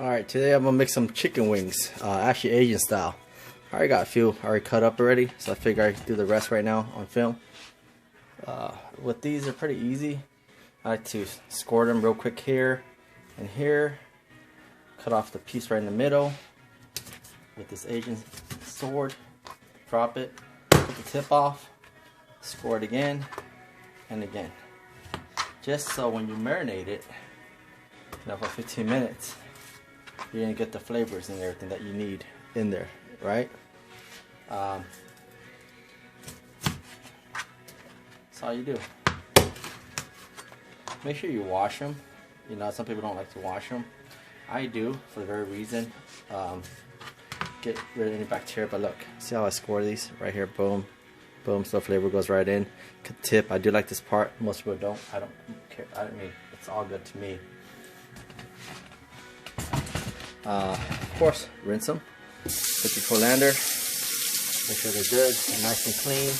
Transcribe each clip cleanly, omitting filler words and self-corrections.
Alright, today I'm gonna make some chicken wings, actually Asian style. I already got a few already cut up already, so I figure I can do the rest right now on film. With these, they're pretty easy. I like to score them real quick here and here. Cut off the piece right in the middle with this Asian sword. Drop it, put the tip off, score it again and again. Just so when you marinate it, for 15 minutes, you're gonna get the flavors and everything that you need in there, right? That's all you do. Make sure you wash them. You know, some people don't like to wash them. I do, for the very reason. Get rid of any bacteria. But look, see how I score these right here? Boom, boom. So the flavor goes right in. Tip. I do like this part. Most people don't. I don't care. I mean, it's all good to me. Of course, rinse them. Put your colander. Make sure they're good and nice and clean.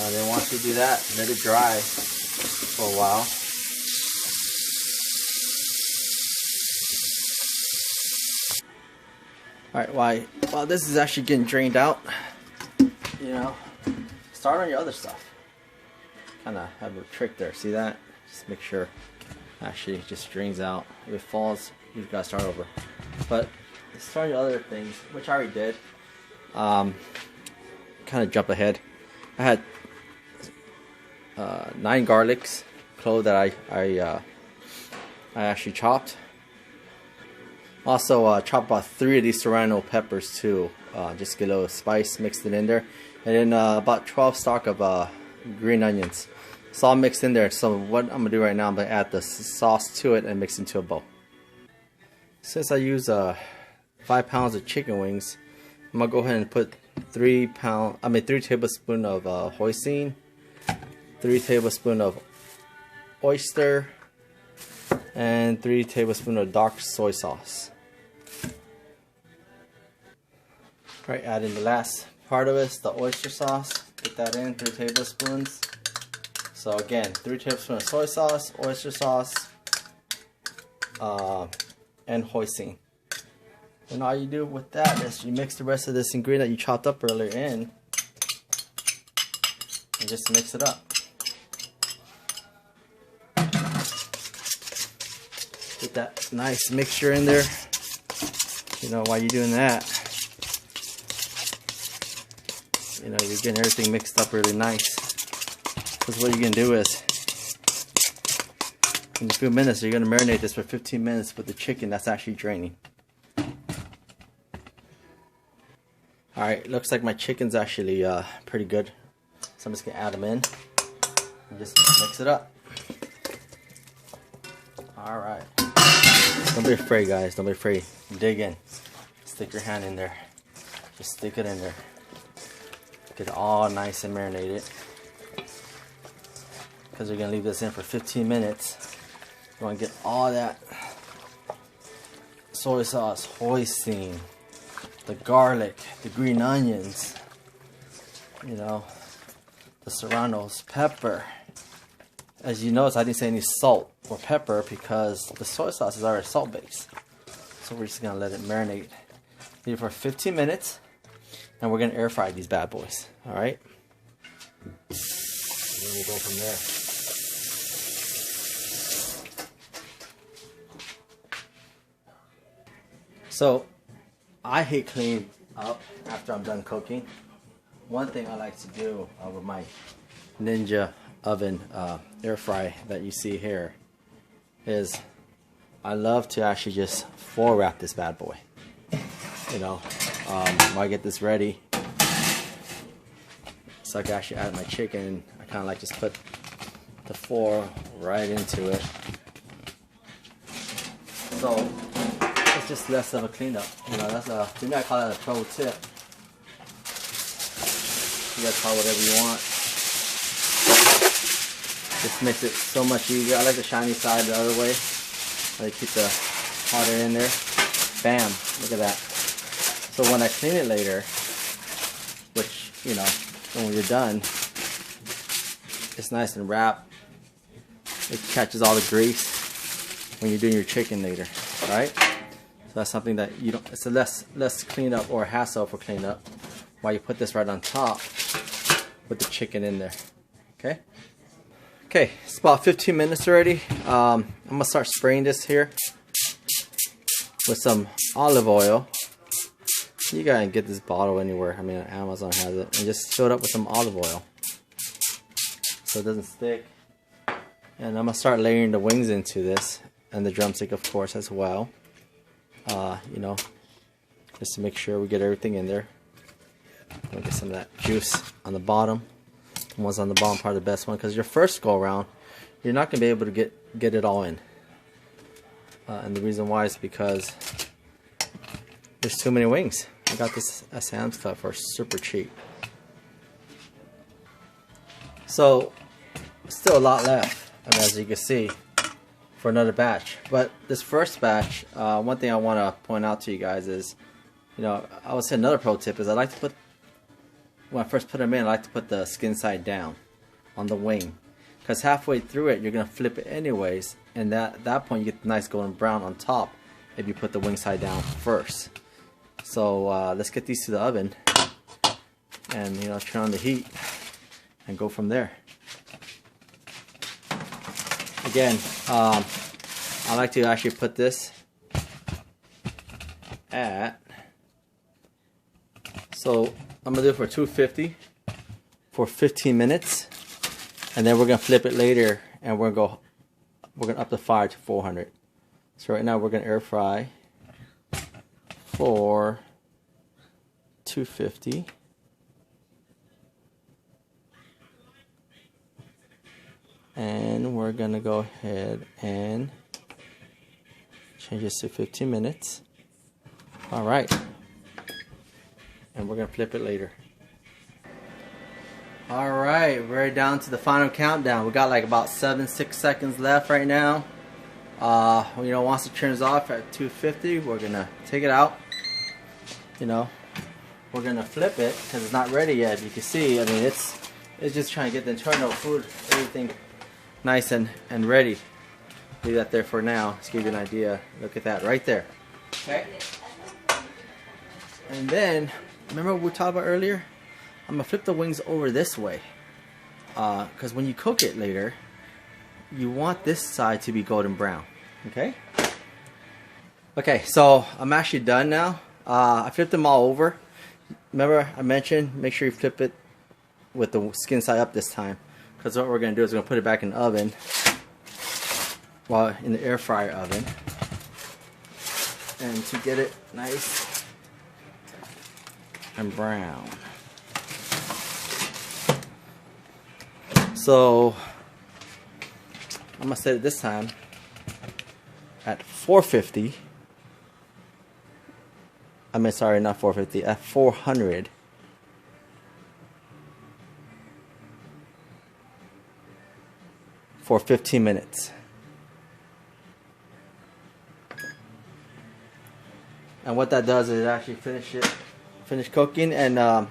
Now then, once you do that, let it dry for a while. Alright, while this is actually getting drained out, start on your other stuff. Kind of have a trick there. See that? Just make sure actually it just drains out. If it falls, you've got to start over. But start on your other things, which I already did. Kind of jump ahead. I had 9 garlics cloves that I actually chopped. Also chop about 3 of these Serrano peppers too, just get a little spice, mixed it in there, and then about 12 stalk of green onions. It's all mixed in there. So what I'm gonna do right now, I'm gonna add the sauce to it and mix into a bowl. Since I use 5 pounds of chicken wings, I'm gonna go ahead and put 3 tablespoons of hoisin, 3 tablespoons of oyster, and 3 tablespoons of dark soy sauce. Right, add in the last part of it, the oyster sauce. Put that in, 3 tablespoons. So again, 3 tablespoons of soy sauce, oyster sauce, and hoisin. And all you do with that is you mix the rest of this ingredient that you chopped up earlier in, and just mix it up. Get that nice mixture in there. While you're doing that, you're getting everything mixed up really nice. Because what you're going to do is, in a few minutes, you're going to marinate this for 15 minutes with the chicken that's actually draining. Alright, looks like my chicken's actually pretty good. So I'm just going to add them in and just mix it up. Alright. Don't be afraid, guys. Don't be afraid. Dig in. Stick your hand in there. Just stick it in there. Get it all nice and marinated. Because we're going to leave this in for 15 minutes. You want to get all that soy sauce, hoisin, the garlic, the green onions, the Serrano's pepper. As you notice, I didn't say any salt or pepper because the soy sauce is already salt based. So we're just going to let it marinate. Leave it for 15 minutes. And we're going to air fry these bad boys. Alright? And then we'll go from there. So, I hate cleaning up after I'm done cooking. One thing I like to do with my Ninja oven air fry that you see here is I love to actually just foil wrap this bad boy. While I get this ready, so I can actually add my chicken. I kind of like just put the foil right into it. So it's just less of a cleanup. To me, I call that a pro tip. You guys call it whatever you want. This makes it so much easier. I like the shiny side the other way. I like to keep the hot air in there. Bam! Look at that. So when I clean it later, which, when you're done, it's nice and wrapped. It catches all the grease. when you're doing your chicken later, right? So that's something that you don't, it's a less cleanup or hassle for cleanup while you put this right on top with the chicken in there. Okay? Okay, it's about 15 minutes already. I'm gonna start spraying this here with some olive oil. You gotta get this bottle anywhere. I mean, Amazon has it. And just fill it up with some olive oil so it doesn't stick. And I'm gonna start layering the wings into this, and the drumstick, of course, as well. You know, just to make sure we get everything in there. We'll get some of that juice on the bottom. The ones on the bottom part are the best one, because your first go around, you're not gonna be able to get it all in. And the reason why is because there's too many wings. I got this at Sam's Club for super cheap. So still a lot left, I mean, as you can see, for another batch. But this first batch, one thing I want to point out to you guys is, you know, I would say another pro tip is I like to put, when I first put them in, I like to put the skin side down on the wing, because halfway through it you're gonna flip it anyways, and at that point you get the nice golden brown on top if you put the wing side down first. So let's get these to the oven, and you know, turn on the heat and go from there. Again, I like to actually put this at, so I'm gonna do it for 250 for 15 minutes, and then we're gonna flip it later, and we're gonna up the fire to 400. So right now we're gonna air fry for 250. And we're gonna go ahead and change this to 15 minutes. All right. And we're gonna flip it later. All right, we're down to the final countdown. We got like about 6 seconds left right now. You know, once it turns off at 250, we're gonna take it out. You know, we're gonna flip it because it's not ready yet. You can see, I mean, it's just trying to get the internal food, everything nice and ready. Leave that there for now. Let's give you an idea. Look at that right there. Okay. And then, remember what we talked about earlier? I'm gonna flip the wings over this way, because when you cook it later, you want this side to be golden brown. Okay. Okay, so I'm actually done now. I flipped them all over. Remember I mentioned, make sure you flip it with the skin side up this time, because what we're gonna do is we're gonna put it back in the oven, well, in the air fryer oven, and to get it nice and brown. So I'm gonna set it this time at 450. I mean, sorry, not 450, at 400. For 15 minutes. And what that does is it actually finish cooking, and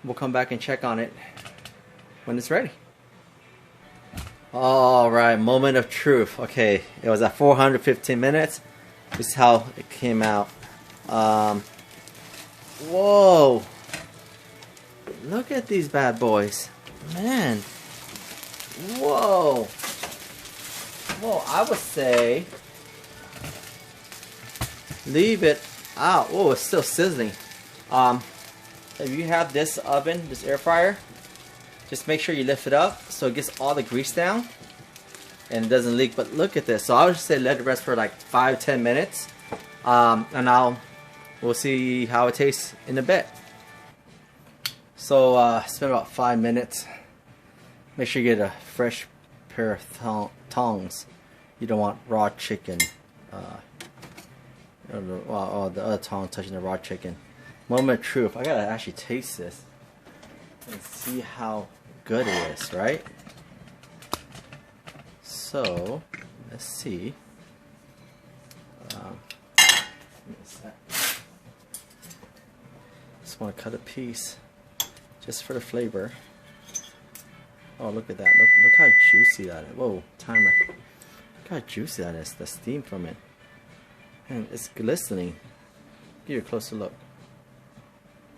we'll come back and check on it when it's ready. Alright, moment of truth. Okay, it was at 415 minutes. This is how it came out. Whoa! Look at these bad boys. Man. Whoa! Whoa, I would say leave it out. Oh, it's still sizzling. If you have this oven, this air fryer, just make sure you lift it up so it gets all the grease down and it doesn't leak. But look at this. So I would just say let it rest for like 5-10 minutes, and we'll see how it tastes in a bit. So it's been about 5 minutes. Make sure you get a fresh pair of tongs. You don't want raw chicken. The other tongue touching the raw chicken. Moment of truth. I gotta actually taste this and see how good it is, right? So let's see. Just want to cut a piece just for the flavor. Oh, look at that. Look how juicy that is. Whoa, timer. Look Look how juicy that is, the steam from it. And it's glistening. Give you a closer look.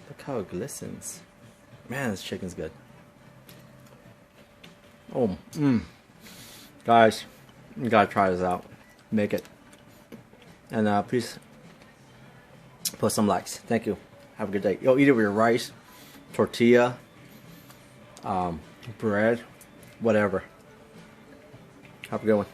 Look how it glistens. Man, this chicken's good. Oh, guys, you gotta try this out. Make it. And please put some likes. Thank you. Have a good day. Yo, eat it with your rice, tortilla, bread, whatever. Have a good one.